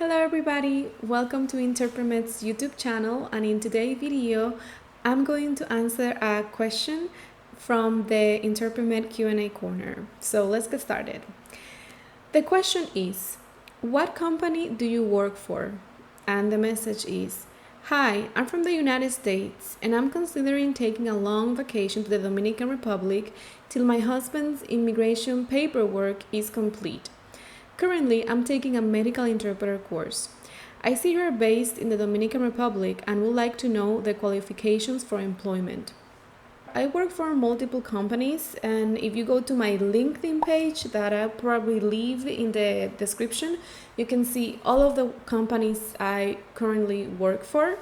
Hello everybody, welcome to Interpret's YouTube channel, and in today's video I'm going to answer a question from the Interpret Q&A corner. So let's get started. The question is, what company do you work for? And the message is, hi, I'm from the United States and I'm considering taking a long vacation to the Dominican Republic till my husband's immigration paperwork is complete. Currently, I'm taking a medical interpreter course. I see you are based in the Dominican Republic and would like to know the qualifications for employment. I work for multiple companies, and if you go to my LinkedIn page that I'll probably leave in the description, you can see all of the companies I currently work for.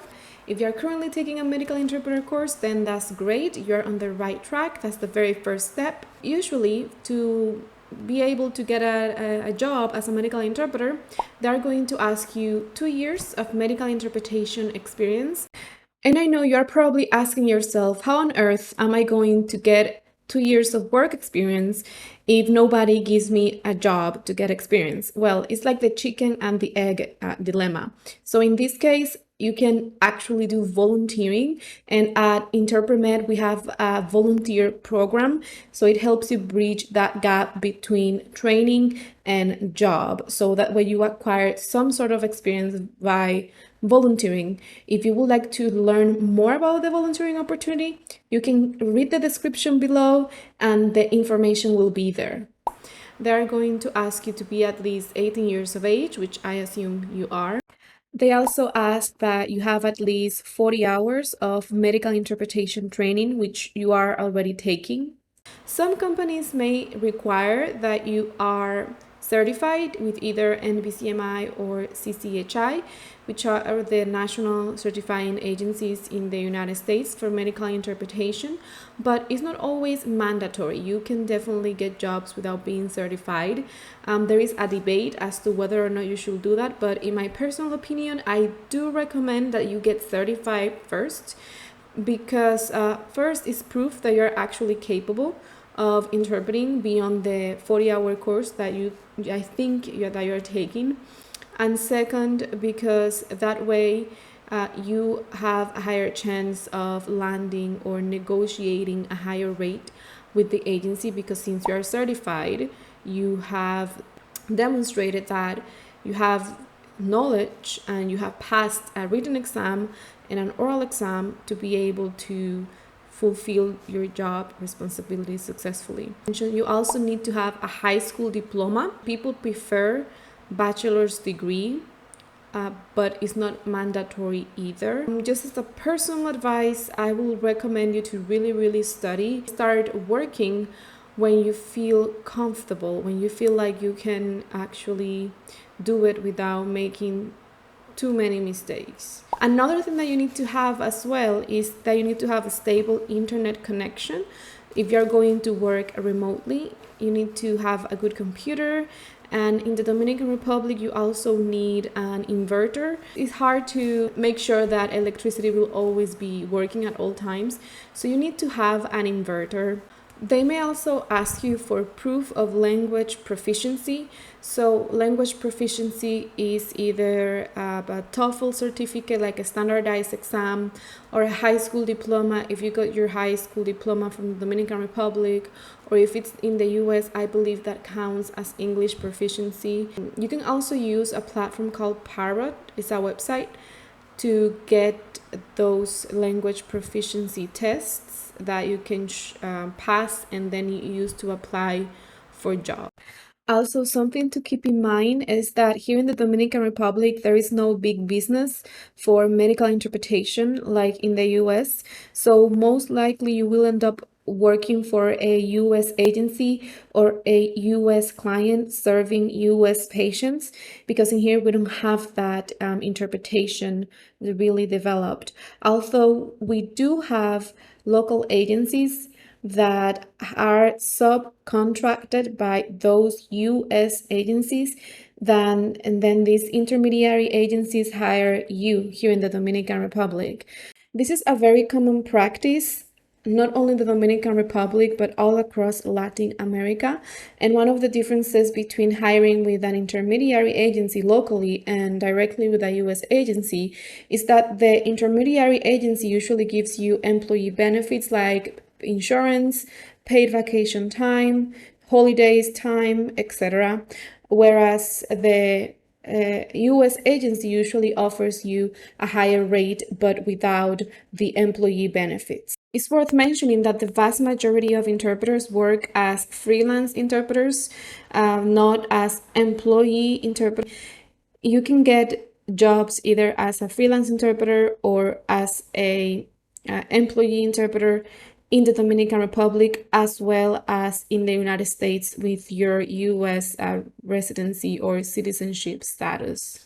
If you're currently taking a medical interpreter course, then that's great. You're on the right track. That's the very first step. Usually, to be able to get a job as a medical interpreter, they're going to ask you 2 years of medical interpretation experience. And I know you're probably asking yourself, how on earth am I going to get 2 years of work experience if nobody gives me a job to get experience? Well, it's like the chicken and the egg dilemma. So in this case, you can actually do volunteering, and at InterpretMed we have a volunteer program, so it helps you bridge that gap between training and job, so that way you acquire some sort of experience by volunteering. If you would like to learn more about the volunteering opportunity, you can read the description below and the information will be there. They're going to ask you to be at least 18 years of age, which I assume you are. They also ask that you have at least 40 hours of medical interpretation training, which you are already taking. Some companies may require that you are certified with either NBCMI or CCHI, which are the national certifying agencies in the United States for medical interpretation, but it's not always mandatory. You can definitely get jobs without being certified. There is a debate as to whether or not you should do that, but in my personal opinion, I do recommend that you get certified first, because first is proof that you're actually capable of interpreting beyond the 40-hour course that you're taking, and second, because that way you have a higher chance of landing or negotiating a higher rate with the agency, because since you are certified, you have demonstrated that you have knowledge and you have passed a written exam and an oral exam to be able to fulfill your job responsibilities successfully. You also need to have a high school diploma. People prefer bachelor's degree, but it's not mandatory either. Just as a personal advice, I will recommend you to really study. Start working when you feel comfortable, when you feel like you can actually do it without making too many mistakes. Another thing that you need to have as well is that you need to have a stable internet connection. If you're going to work remotely, you need to have a good computer, and in the Dominican Republic you also need an inverter. It's hard to make sure that electricity will always be working at all times, so you need to have an inverter. They may also ask you for proof of language proficiency. So language proficiency is either a TOEFL certificate, like a standardized exam, or a high school diploma if you got your high school diploma from the Dominican Republic, or if it's in the US, I believe that counts as English proficiency. You can also use a platform called Parrot. It's a website to get those language proficiency tests that you can pass and then you use to apply for jobs. Also, something to keep in mind is that here in the Dominican Republic, there is no big business for medical interpretation like in the US. So most likely you will end up working for a US agency or a US client serving US patients, because in here we don't have that interpretation really developed. Although we do have local agencies that are subcontracted by those US agencies, and then these intermediary agencies hire you here in the Dominican Republic. This is a very common practice not only the Dominican Republic, but all across Latin America. And one of the differences between hiring with an intermediary agency locally and directly with a US agency is that the intermediary agency usually gives you employee benefits like insurance, paid vacation time, holidays time, etc. Whereas the US agency usually offers you a higher rate but without the employee benefits. It's worth mentioning that the vast majority of interpreters work as freelance interpreters, not as employee interpreters. You can get jobs either as a freelance interpreter or as a employee interpreter in the Dominican Republic as well as in the United States with your US residency or citizenship status.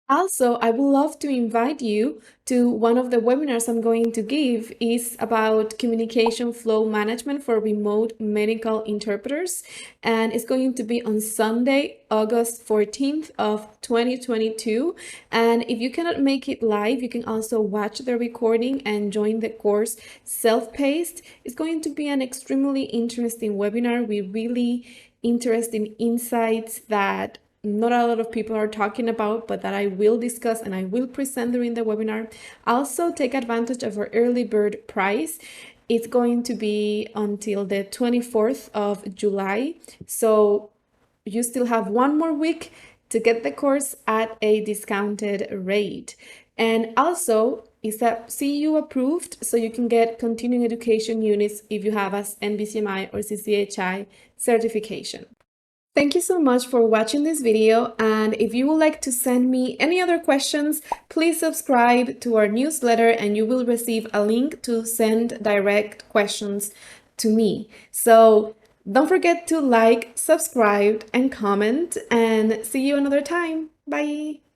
Also, I would love to invite you to one of the webinars I'm going to give is about communication flow management for remote medical interpreters. And it's going to be on Sunday, August 14th of 2022. And if you cannot make it live, you can also watch the recording and join the course self-paced. It's going to be an extremely interesting webinar with really interesting insights that not a lot of people are talking about, but that I will discuss and I will present during the webinar. Also, take advantage of our early bird price. It's going to be until the 24th of July. So you still have one more week to get the course at a discounted rate. And also, is that CEU approved, so you can get continuing education units if you have as NBCMI or CCHI certification. Thank you so much for watching this video, and if you would like to send me any other questions, please subscribe to our newsletter and you will receive a link to send direct questions to me. So don't forget to like, subscribe, and comment, and see you another time. Bye!